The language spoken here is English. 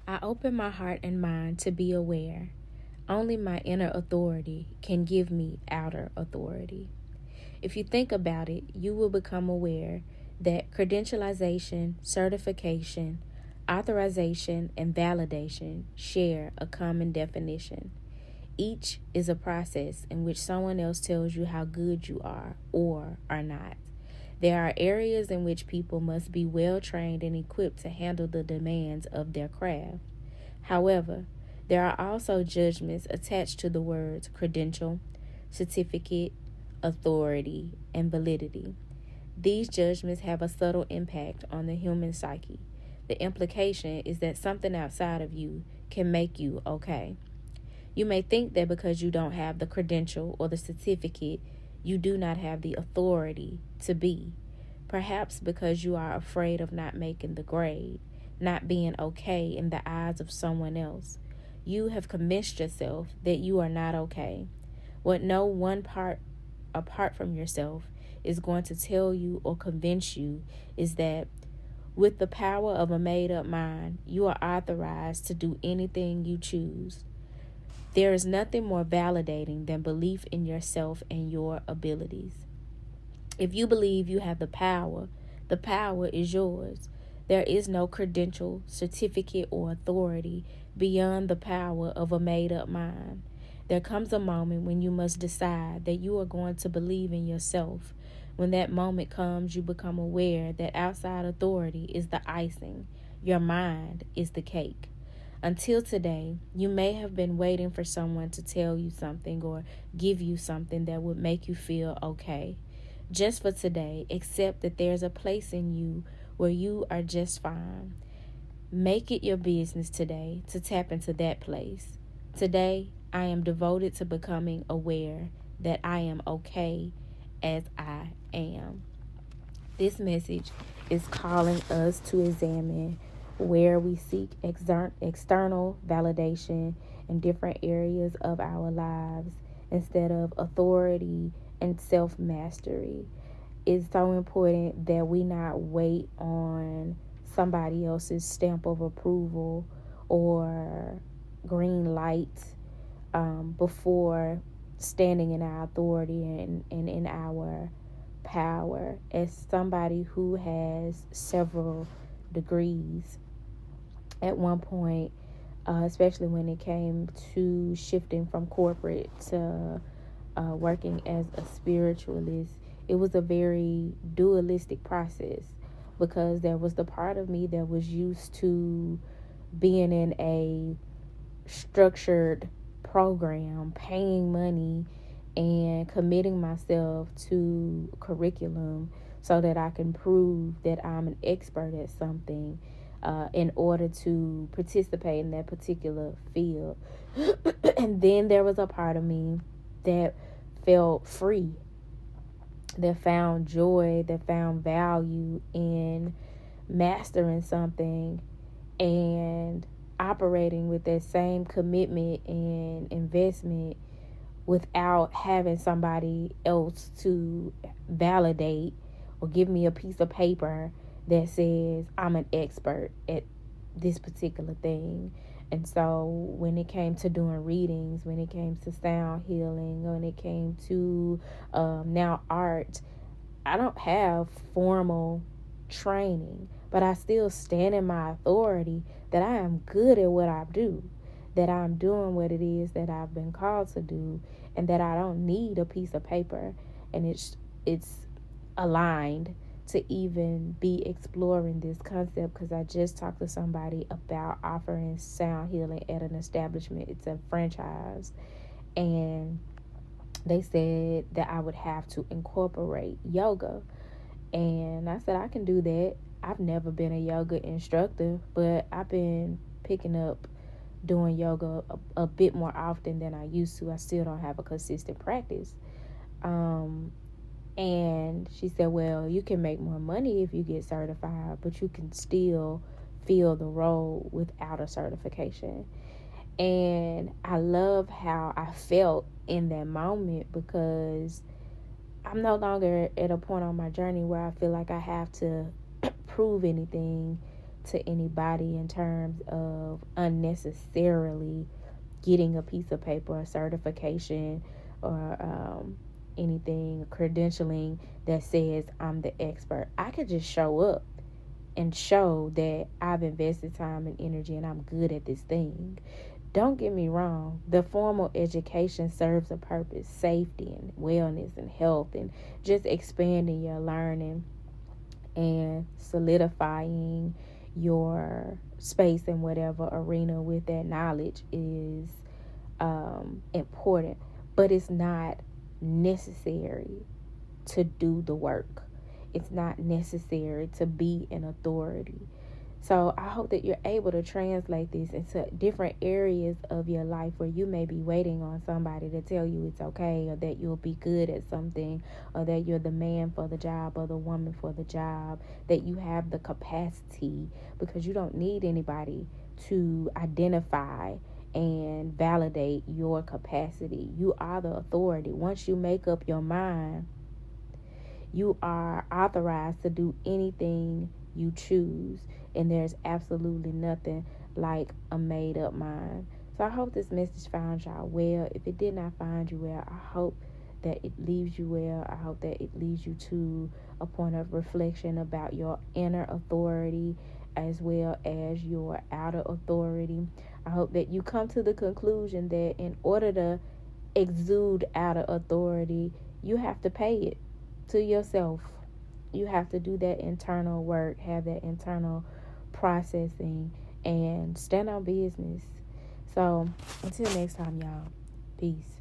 I open my heart and mind to be aware. Only my inner authority can give me outer authority. If you think about it, you will become aware that credentialization, certification, authorization, and validation share a common definition. Each is a process in which someone else tells you how good you are or are not. There are areas in which people must be well trained and equipped to handle the demands of their craft. However, there are also judgments attached to the words credential, certificate, authority, and validity. These judgments have a subtle impact on the human psyche. The implication is that something outside of you can make you okay. You may think that because you don't have the credential or the certificate, you do not have the authority to be. Perhaps because you are afraid of not making the grade, not being okay in the eyes of someone else. You have convinced yourself that you are not okay. What no one part apart from yourself is going to tell you or convince you is that with the power of a made-up mind, you are authorized to do anything you choose. There is nothing more validating than belief in yourself and your abilities. If you believe you have the power is yours. There is no credential, certificate, or authority beyond the power of a made-up mind. There comes a moment when you must decide that you are going to believe in yourself. When that moment comes, you become aware that outside authority is the icing. Your mind is the cake. Until today, you may have been waiting for someone to tell you something or give you something that would make you feel okay. Just for today, accept that there's a place in you where you are just fine. Make it your business today to tap into that place. Today, I am devoted to becoming aware that I am okay as I am. This message is calling us to examine where we seek external validation in different areas of our lives instead of authority and self-mastery. It's so important that we not wait on somebody else's stamp of approval or green light before standing in our authority and in our power. As somebody who has several degrees, at one point, especially when it came to shifting from corporate to working as a spiritualist, it was a very dualistic process because there was the part of me that was used to being in a structured program, paying money and committing myself to curriculum so that I can prove that I'm an expert at something in order to participate in that particular field. And then there was a part of me that felt free, that found joy, that found value in mastering something and operating with that same commitment and investment without having somebody else to validate or give me a piece of paper that says I'm an expert at this particular thing. And so when it came to doing readings, when it came to sound healing, when it came to now art, I don't have formal training, but I still stand in my authority that I am good at what I do, that I'm doing what it is that I've been called to do, and that I don't need a piece of paper, and it's aligned to even be exploring this concept, because I just talked to somebody about offering sound healing at an establishment. It's a franchise, and they said that I would have to incorporate yoga, and I said I can do that. I've never been a yoga instructor, but I've been picking up doing yoga a bit more often than I used to. I still don't have a consistent practice. And she said, well, you can make more money if you get certified, but you can still fill the role without a certification. And I love how I felt in that moment, because I'm no longer at a point on my journey where I feel like I have to prove anything to anybody in terms of unnecessarily getting a piece of paper, a certification, or anything, credentialing that says I'm the expert. I could just show up and show that I've invested time and energy and I'm good at this thing. Don't get me wrong, the formal education serves a purpose, safety and wellness and health, and just expanding your learning and solidifying your space in whatever arena with that knowledge is important, but it's not necessary to do the work. It's not necessary to be an authority. So I hope that you're able to translate this into different areas of your life where you may be waiting on somebody to tell you it's okay, or that you'll be good at something, or that you're the man for the job or the woman for the job, that you have the capacity, because you don't need anybody to identify and validate your capacity. You are the authority. Once you make up your mind, you are authorized to do anything you choose, and there's absolutely nothing like a made up mind. So I hope this message found y'all well. If it did not find you well, I hope that it leaves you well. I hope that it leads you to a point of reflection about your inner authority as well as your outer authority. I hope that you come to the conclusion that in order to exude outer authority, you have to pay it to yourself. You have to do that internal work, have that internal processing, and stand on business. So until next time, y'all, peace.